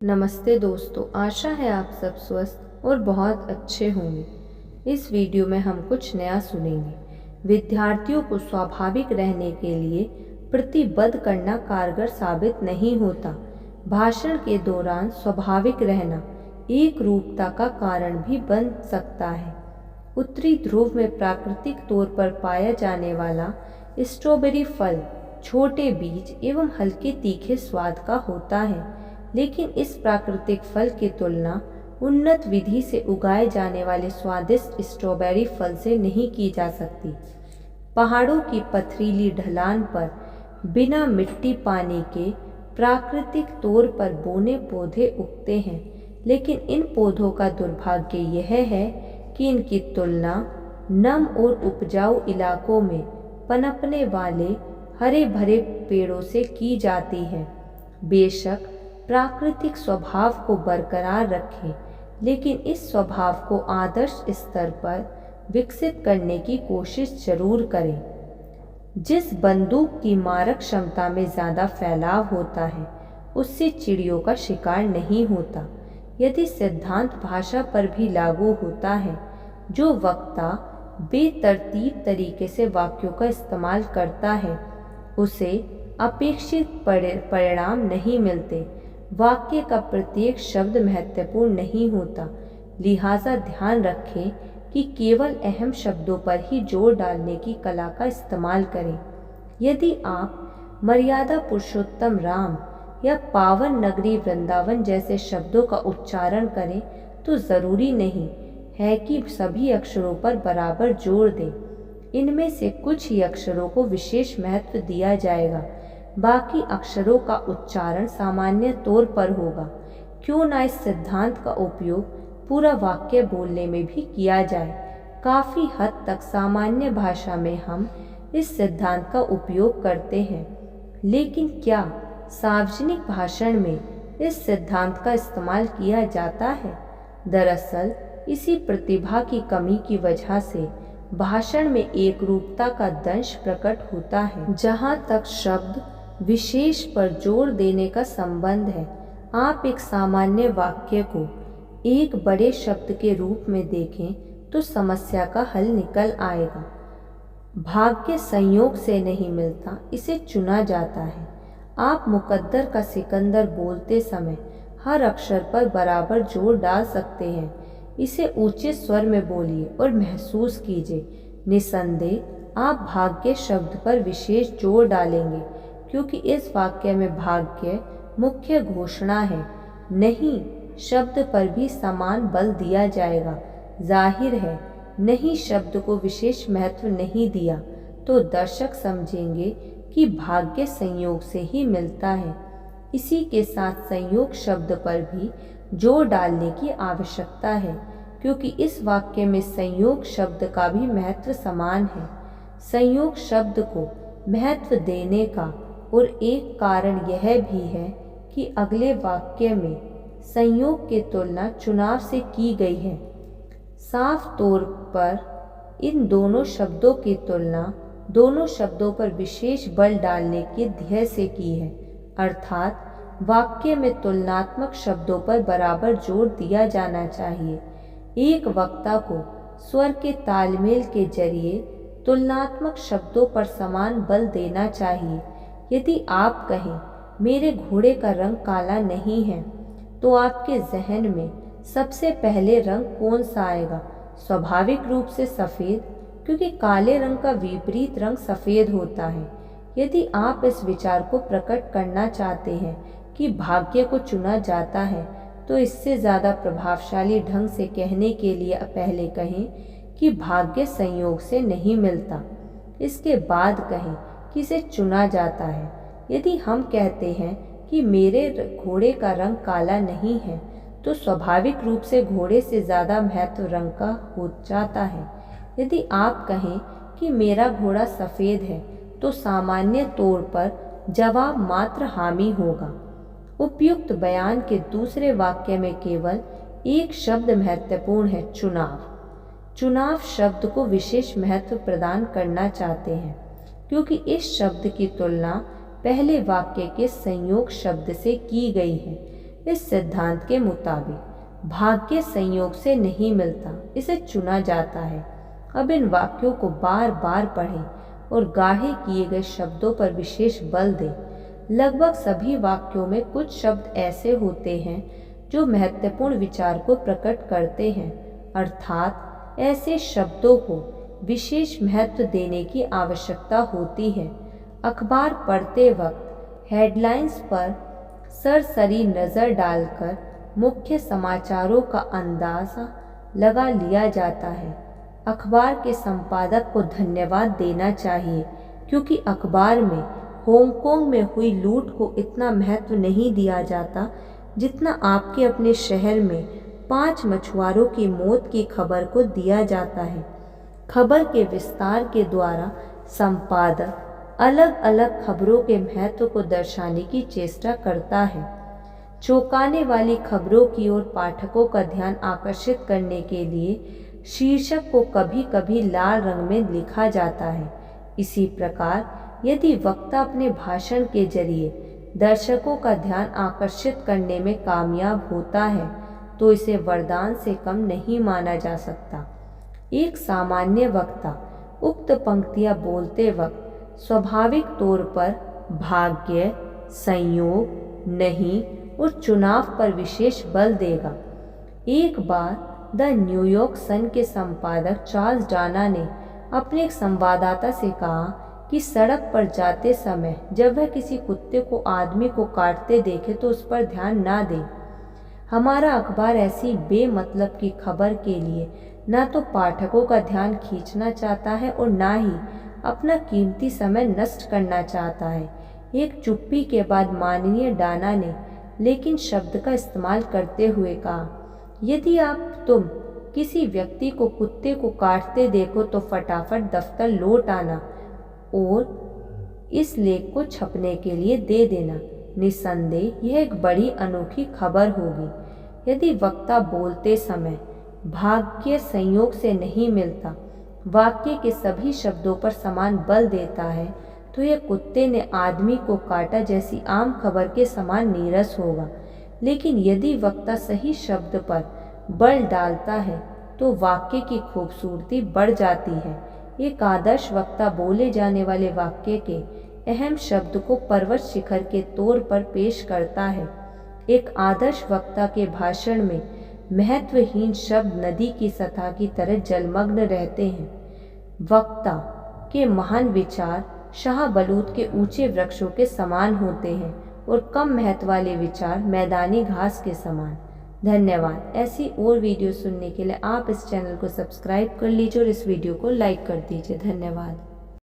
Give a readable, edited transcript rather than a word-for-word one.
नमस्ते दोस्तों, आशा है आप सब स्वस्थ और बहुत अच्छे होंगे। इस वीडियो में हम कुछ नया सुनेंगे। विद्यार्थियों को स्वाभाविक रहने के लिए प्रतिबद्ध करना कारगर साबित नहीं होता। भाषण के दौरान स्वाभाविक रहना एक रूपता का कारण भी बन सकता है। उत्तरी ध्रुव में प्राकृतिक तौर पर पाया जाने वाला स्ट्रॉबेरी फल छोटे बीज एवं हल्के तीखे स्वाद का होता है, लेकिन इस प्राकृतिक फल की तुलना उन्नत विधि से उगाए जाने वाले स्वादिष्ट स्ट्रॉबेरी फल से नहीं की जा सकती। पहाड़ों की पथरीली ढलान पर बिना मिट्टी पानी के प्राकृतिक तौर पर बोने पौधे उगते हैं, लेकिन इन पौधों का दुर्भाग्य यह है कि इनकी तुलना नम और उपजाऊ इलाकों में पनपने वाले हरे भरे पेड़ों से की जाती है। बेशक प्राकृतिक स्वभाव को बरकरार रखें, लेकिन इस स्वभाव को आदर्श स्तर पर विकसित करने की कोशिश जरूर करें। जिस बंदूक की मारक क्षमता में ज़्यादा फैलाव होता है, उससे चिड़ियों का शिकार नहीं होता। यदि सिद्धांत भाषा पर भी लागू होता है, जो वक्ता बेतरतीब तरीके से वाक्यों का इस्तेमाल करता है, उसे अपेक्षित परिणाम नहीं मिलते। वाक्य का प्रत्येक शब्द महत्वपूर्ण नहीं होता, लिहाजा ध्यान रखें कि केवल अहम शब्दों पर ही जोर डालने की कला का इस्तेमाल करें। यदि आप मर्यादा पुरुषोत्तम राम या पावन नगरी वृंदावन जैसे शब्दों का उच्चारण करें, तो ज़रूरी नहीं है कि सभी अक्षरों पर बराबर जोर दें। इनमें से कुछ ही अक्षरों को विशेष महत्व दिया जाएगा, बाकी अक्षरों का उच्चारण सामान्य तौर पर होगा। क्यों ना इस सिद्धांत का उपयोग पूरा वाक्य बोलने में भी किया जाए। काफ़ी हद तक सामान्य भाषा में हम इस सिद्धांत का उपयोग करते हैं, लेकिन क्या सार्वजनिक भाषण में इस सिद्धांत का इस्तेमाल किया जाता है? दरअसल इसी प्रतिभा की कमी की वजह से भाषण में एक रूपता का दंश प्रकट होता है। जहाँ तक शब्द विशेष पर जोर देने का संबंध है, आप एक सामान्य वाक्य को एक बड़े शब्द के रूप में देखें तो समस्या का हल निकल आएगा। भाग्य संयोग से नहीं मिलता, इसे चुना जाता है। आप मुकद्दर का सिकंदर बोलते समय हर अक्षर पर बराबर जोर डाल सकते हैं। इसे ऊंचे स्वर में बोलिए और महसूस कीजिए। निसंदेह आप भाग्य शब्द पर विशेष जोर डालेंगे, क्योंकि इस वाक्य में भाग्य मुख्य घोषणा है। नहीं शब्द पर भी समान बल दिया जाएगा। जाहिर है, नहीं शब्द को विशेष महत्व नहीं दिया तो दर्शक समझेंगे कि भाग्य संयोग से ही मिलता है। इसी के साथ संयोग शब्द पर भी जोर डालने की आवश्यकता है, क्योंकि इस वाक्य में संयोग शब्द का भी महत्व समान है। संयोग शब्द को महत्व देने का और एक कारण यह भी है कि अगले वाक्य में संयोग की तुलना चुनाव से की गई है। साफ तौर पर इन दोनों शब्दों की तुलना दोनों शब्दों पर विशेष बल डालने के ध्येय से की है, अर्थात वाक्य में तुलनात्मक शब्दों पर बराबर जोर दिया जाना चाहिए। एक वक्ता को स्वर के तालमेल के जरिए तुलनात्मक शब्दों पर समान बल देना चाहिए। यदि आप कहें मेरे घोड़े का रंग काला नहीं है, तो आपके जहन में सबसे पहले रंग कौन सा आएगा? स्वाभाविक रूप से सफ़ेद, क्योंकि काले रंग का विपरीत रंग सफ़ेद होता है। यदि आप इस विचार को प्रकट करना चाहते हैं कि भाग्य को चुना जाता है, तो इससे ज़्यादा प्रभावशाली ढंग से कहने के लिए पहले कहें कि भाग्य संयोग से नहीं मिलता, इसके बाद कहें कि इसे चुना जाता है। यदि हम कहते हैं कि मेरे घोड़े का रंग काला नहीं है, तो स्वाभाविक रूप से घोड़े से ज़्यादा महत्व रंग का हो जाता है। यदि आप कहें कि मेरा घोड़ा सफ़ेद है, तो सामान्य तौर पर जवाब मात्र हामी होगा। उपयुक्त बयान के दूसरे वाक्य में केवल एक शब्द महत्वपूर्ण है, चुनाव। चुनाव शब्द को विशेष महत्व प्रदान करना चाहते हैं, क्योंकि इस शब्द की तुलना पहले वाक्य के संयोग शब्द से की गई है। इस सिद्धांत के मुताबिक भाग्य संयोग से नहीं मिलता, इसे चुना जाता है। अब इन वाक्यों को बार बार पढ़ें और गाढ़े किए गए शब्दों पर विशेष बल दें। लगभग सभी वाक्यों में कुछ शब्द ऐसे होते हैं जो महत्वपूर्ण विचार को प्रकट करते हैं, अर्थात ऐसे शब्दों को विशेष महत्व देने की आवश्यकता होती है। अखबार पढ़ते वक्त हेडलाइंस पर सरसरी नज़र डालकर मुख्य समाचारों का अंदाज़ा लगा लिया जाता है। अखबार के संपादक को धन्यवाद देना चाहिए, क्योंकि अखबार में हांगकांग में हुई लूट को इतना महत्व नहीं दिया जाता जितना आपके अपने शहर में 5 मछुआरों की मौत की खबर को दिया जाता है। खबर के विस्तार के द्वारा संपादक अलग अलग खबरों के महत्व को दर्शाने की चेष्टा करता है। चौंकाने वाली खबरों की ओर पाठकों का ध्यान आकर्षित करने के लिए शीर्षक को कभी कभी लाल रंग में लिखा जाता है। इसी प्रकार यदि वक्ता अपने भाषण के जरिए दर्शकों का ध्यान आकर्षित करने में कामयाब होता है तो इसे वरदान से कम नहीं माना जा सकता। एक सामान्य वक्ता उक्त पंक्तियां बोलते वक्त स्वाभाविक तौर पर भाग्य, संयोग, नहीं और चुनाव पर विशेष बल देगा। एक बार द न्यूयॉर्क सन के संपादक चार्ल्स डाना ने अपने एक संवाददाता से कहा कि सड़क पर जाते समय जब वह किसी कुत्ते को आदमी को काटते देखे तो उस पर ध्यान ना दे। हमारा अखबार ऐसी बेमतलब की खबर के लिए ना तो पाठकों का ध्यान खींचना चाहता है और ना ही अपना कीमती समय नष्ट करना चाहता है। एक चुप्पी के बाद माननीय डाना ने लेकिन शब्द का इस्तेमाल करते हुए कहा, यदि तुम किसी व्यक्ति को कुत्ते को काटते देखो तो फटाफट दफ्तर लौट आना और इस लेख को छपने के लिए दे देना। निस्संदेह यह एक बड़ी अनोखी खबर होगी। यदि वक्ता बोलते समय भाग्य संयोग से नहीं मिलता वाक्य के सभी शब्दों पर समान बल देता है तो यह कुत्ते ने आदमी को काटा जैसी आम खबर के समान नीरस होगा। लेकिन यदि वक्ता सही शब्द पर बल डालता है तो वाक्य की खूबसूरती बढ़ जाती है। एक आदर्श वक्ता बोले जाने वाले वाक्य के अहम शब्द को पर्वत शिखर के तौर पर पेश करता है। एक आदर्श वक्ता के भाषण में महत्वहीन शब्द नदी की सतह की तरह जलमग्न रहते हैं। वक्ता के महान विचार शाहबलूत के ऊंचे वृक्षों के समान होते हैं और कम महत्व वाले विचार मैदानी घास के समान। धन्यवाद। ऐसी और वीडियो सुनने के लिए आप इस चैनल को सब्सक्राइब कर लीजिए और इस वीडियो को लाइक कर दीजिए। धन्यवाद।